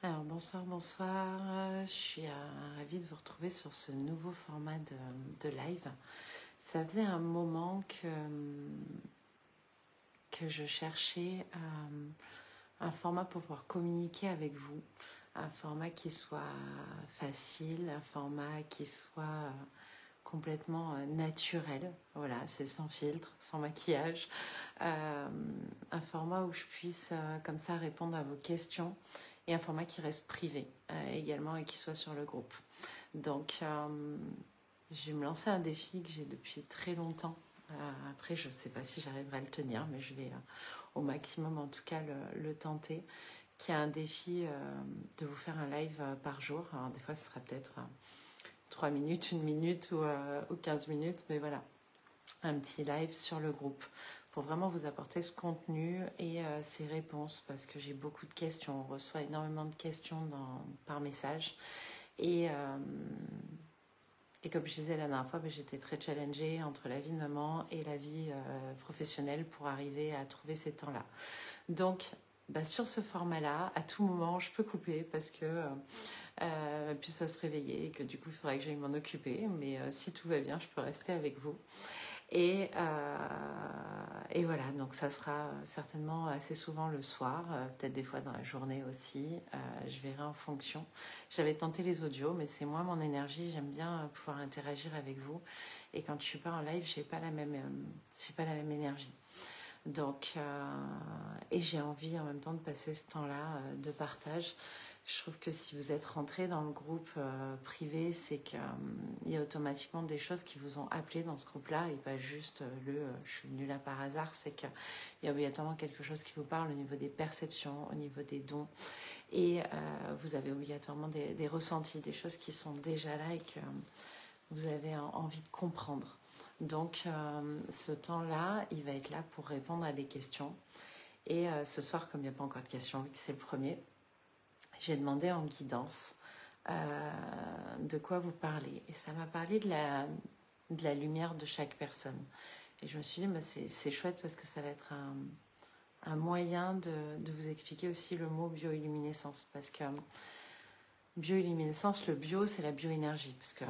Alors bonsoir, bonsoir. Je suis ravie de vous retrouver sur ce nouveau format de live. Ça faisait un moment que je cherchais un format pour pouvoir communiquer avec vous. Un format qui soit facile, un format qui soit complètement naturel. Voilà, c'est sans filtre, sans maquillage. Un format où je puisse comme ça répondre à vos questions. Et un format qui reste privé également et qui soit sur le groupe. Donc, je vais me lancer un défi que j'ai depuis très longtemps. Après, je ne sais pas si j'arriverai à le tenir, mais je vais au maximum en tout cas le tenter. Qui est un défi de vous faire un live par jour. Alors, des fois, ce sera peut-être 3 minutes, 1 minute ou 15 minutes, mais voilà. Un petit live sur le groupe pour vraiment vous apporter ce contenu et ces réponses parce que j'ai beaucoup de questions, on reçoit énormément de questions par message et comme je disais la dernière fois, j'étais très challengée entre la vie de maman et la vie professionnelle pour arriver à trouver ces temps-là. Donc sur ce format-là, à tout moment, je peux couper parce que puis ça se réveiller et que du coup, il faudrait que j'aille m'en occuper. Mais si tout va bien, je peux rester avec vous. Et voilà, donc ça sera certainement assez souvent le soir, peut-être des fois dans la journée aussi. Je verrai en fonction. J'avais tenté les audios, mais c'est moi mon énergie. J'aime bien pouvoir interagir avec vous. Et quand je suis pas en live, j'ai pas la même énergie. Donc, et j'ai envie en même temps de passer ce temps-là de partage. Je trouve que si vous êtes rentré dans le groupe privé, c'est qu'il y a automatiquement des choses qui vous ont appelé dans ce groupe-là et pas juste je suis venue là par hasard. C'est qu'il y a obligatoirement quelque chose qui vous parle au niveau des perceptions, au niveau des dons. Et vous avez obligatoirement des ressentis, des choses qui sont déjà là et que vous avez envie de comprendre. Donc, ce temps-là, il va être là pour répondre à des questions. Et ce soir, comme il n'y a pas encore de questions, vu que c'est le premier, j'ai demandé en guidance de quoi vous parlez. Et ça m'a parlé de la lumière de chaque personne. Et je me suis dit, c'est chouette parce que ça va être un moyen de vous expliquer aussi le mot bioilluminescence. Parce que bioilluminescence, le bio, c'est la bioénergie. Parce que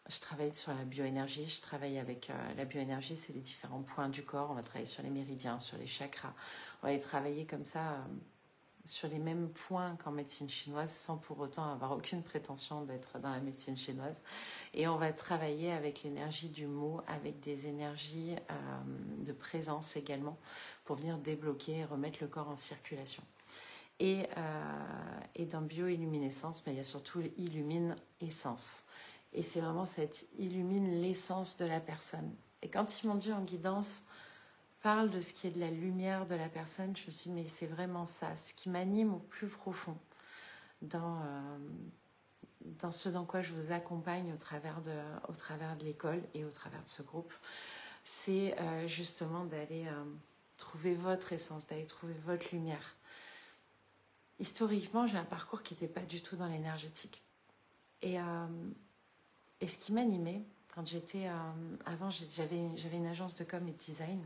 je travaille sur la bioénergie, je travaille avec la bioénergie, c'est les différents points du corps. On va travailler sur les méridiens, sur les chakras. On va y travailler comme ça sur les mêmes points qu'en médecine chinoise sans pour autant avoir aucune prétention d'être dans la médecine chinoise. Et on va travailler avec l'énergie du mot, avec des énergies de présence également pour venir débloquer et remettre le corps en circulation. Et dans bioilluminescence, il y a surtout illumine essence. Et c'est vraiment cette illumine l'essence de la personne. Et quand ils m'ont dit en guidance, parle de ce qui est de la lumière de la personne, je me suis dit, mais c'est vraiment ça, ce qui m'anime au plus profond, dans ce dans quoi je vous accompagne au travers de l'école et au travers de ce groupe, c'est justement d'aller trouver votre essence, d'aller trouver votre lumière. Historiquement, j'ai un parcours qui n'était pas du tout dans l'énergétique. Et ce qui m'animait, quand j'étais... avant, j'avais une agence de com et de design.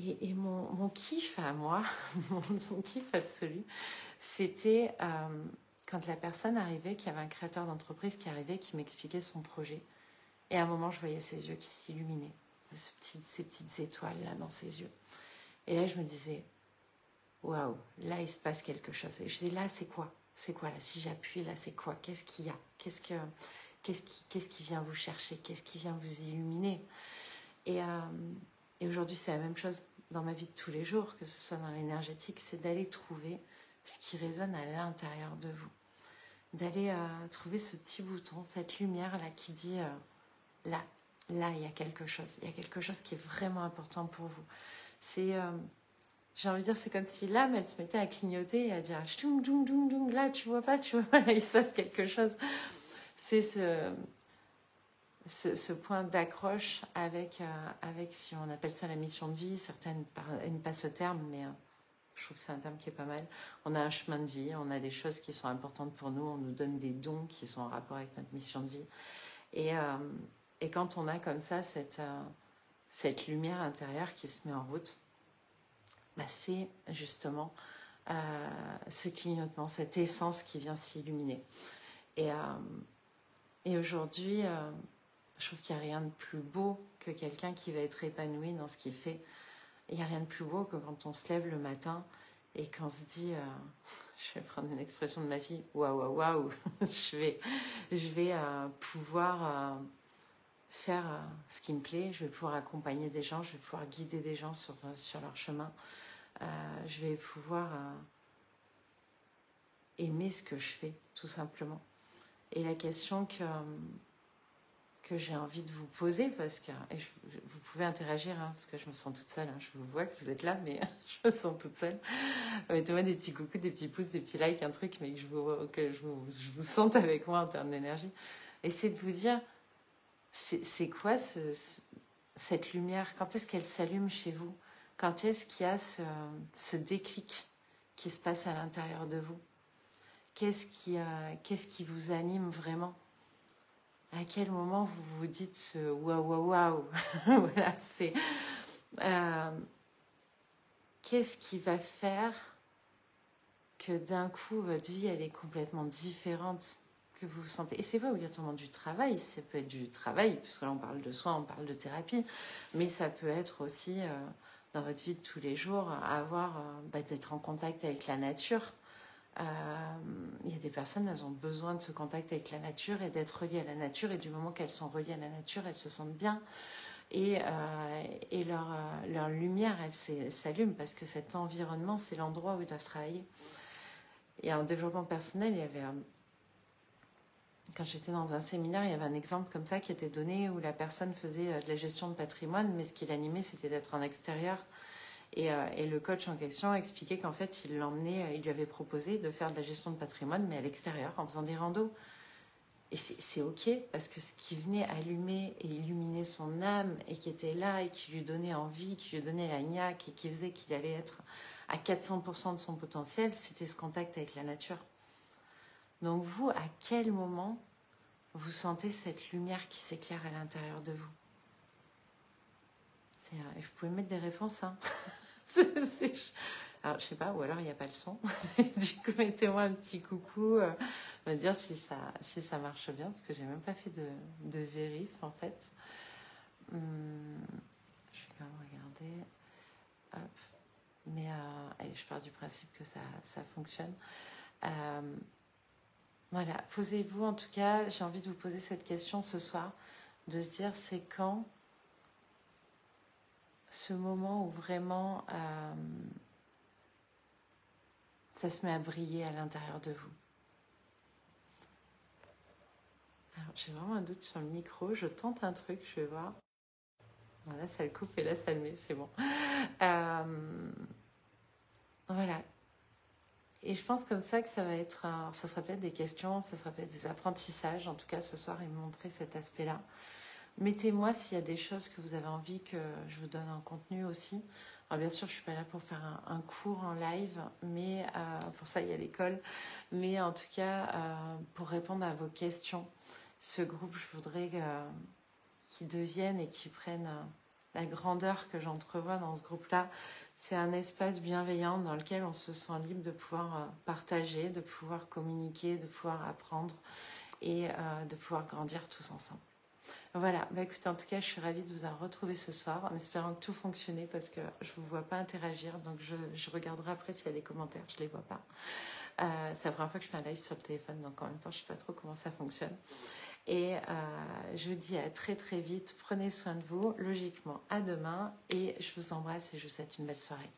Et mon kiff à moi, mon kiff absolu, c'était quand la personne arrivait, qu'il y avait un créateur d'entreprise qui arrivait, qui m'expliquait son projet. Et à un moment, je voyais ses yeux qui s'illuminaient, ces petites étoiles là dans ses yeux. Et là, je me disais, waouh, là, il se passe quelque chose. Et je disais, là, c'est quoi? C'est quoi là? Si j'appuie, là, c'est quoi? Qu'est-ce qu'il y a? Qu'est-ce qui vient vous chercher? Qu'est-ce qui vient vous illuminer? Et aujourd'hui, c'est la même chose dans ma vie de tous les jours, que ce soit dans l'énergétique, c'est d'aller trouver ce qui résonne à l'intérieur de vous. D'aller trouver ce petit bouton, cette lumière-là qui dit là, il y a quelque chose. Il y a quelque chose qui est vraiment important pour vous. C'est... j'ai envie de dire, c'est comme si l'âme, elle se mettait à clignoter et à dire « là, tu vois pas, là, il se passe quelque chose ». C'est ce point d'accroche avec, si on appelle ça la mission de vie, certaines n'aiment pas ce terme, mais je trouve que c'est un terme qui est pas mal. On a un chemin de vie, on a des choses qui sont importantes pour nous, on nous donne des dons qui sont en rapport avec notre mission de vie. Et quand on a comme ça cette lumière intérieure qui se met en route, c'est justement ce clignotement, cette essence qui vient s'illuminer. Et aujourd'hui, je trouve qu'il n'y a rien de plus beau que quelqu'un qui va être épanoui dans ce qu'il fait. Il n'y a rien de plus beau que quand on se lève le matin et qu'on se dit, je vais prendre une expression de ma fille, waouh, waouh, waouh, je vais pouvoir faire ce qui me plaît, je vais pouvoir accompagner des gens, je vais pouvoir guider des gens sur leur chemin, je vais pouvoir aimer ce que je fais, tout simplement. Et la question que j'ai envie de vous poser, parce que vous pouvez interagir, hein, parce que je me sens toute seule, hein, je vous vois que vous êtes là, mais je me sens toute seule. Mettez-moi des petits coucous, des petits pouces, des petits likes, un truc, mais que je vous sente avec moi en termes d'énergie. Essayez de vous dire, c'est quoi cette lumière? Quand est-ce qu'elle s'allume chez vous? Quand est-ce qu'il y a ce déclic qui se passe à l'intérieur de vous? Qu'est-ce qui vous anime vraiment? À quel moment vous vous dites ce waouh, waouh, waouh? Voilà, c'est. Qu'est-ce qui va faire que d'un coup, votre vie, elle est complètement différente, que vous vous sentez. Et c'est pas obligatoirement du travail, ça peut être du travail, puisque là, on parle de soins, on parle de thérapie, mais ça peut être aussi, dans votre vie de tous les jours, d'être en contact avec la nature. Il y a des personnes, elles ont besoin de ce contact avec la nature et d'être reliées à la nature, et du moment qu'elles sont reliées à la nature, elles se sentent bien, et leur lumière, elle s'allume, parce que cet environnement, c'est l'endroit où ils doivent travailler. Et en développement personnel, il y avait, quand j'étais dans un séminaire, il y avait un exemple comme ça qui était donné, où la personne faisait de la gestion de patrimoine, mais ce qui l'animait, c'était d'être en extérieur. Et le coach en question expliquait qu'en fait, il lui avait proposé de faire de la gestion de patrimoine, mais à l'extérieur, en faisant des randos. Et c'est ok, parce que ce qui venait allumer et illuminer son âme, et qui était là, et qui lui donnait envie, qui lui donnait la niaque, et qui faisait qu'il allait être à 400% de son potentiel, c'était ce contact avec la nature. Donc vous, à quel moment vous sentez cette lumière qui s'éclaire à l'intérieur de vous? Vous pouvez mettre des réponses, hein. Alors, je sais pas, ou alors il n'y a pas le son. Du coup, mettez-moi un petit coucou, me dire si ça marche bien, parce que j'ai même pas fait de vérif, en fait. Je vais quand même regarder. Hop. Mais allez, je pars du principe que ça fonctionne. Voilà, posez-vous, en tout cas, j'ai envie de vous poser cette question ce soir, de se dire, c'est quand ce moment où vraiment ça se met à briller à l'intérieur de vous. Alors, j'ai vraiment un doute sur le micro, je tente un truc, je vais voir. Bon, là, ça le coupe et là, ça le met, c'est bon. Voilà. Et je pense comme ça que ça va être, ça sera peut-être des questions, ça sera peut-être des apprentissages, en tout cas ce soir, et me montrer cet aspect-là. Mettez-moi s'il y a des choses que vous avez envie que je vous donne en contenu aussi. Alors bien sûr, je ne suis pas là pour faire un cours en live, mais pour ça, il y a l'école. Mais en tout cas, pour répondre à vos questions, ce groupe, je voudrais qu'il devienne et qu'il prenne la grandeur que j'entrevois dans ce groupe-là. C'est un espace bienveillant dans lequel on se sent libre de pouvoir partager, de pouvoir communiquer, de pouvoir apprendre et de pouvoir grandir tous ensemble. Voilà, écoutez, en tout cas, je suis ravie de vous avoir retrouvé ce soir, en espérant que tout fonctionnait, parce que je ne vous vois pas interagir, donc je regarderai après s'il y a des commentaires, je ne les vois pas. C'est la première fois que je fais un live sur le téléphone, donc en même temps, je ne sais pas trop comment ça fonctionne. Et je vous dis à très très vite, prenez soin de vous, logiquement à demain, et je vous embrasse et je vous souhaite une belle soirée.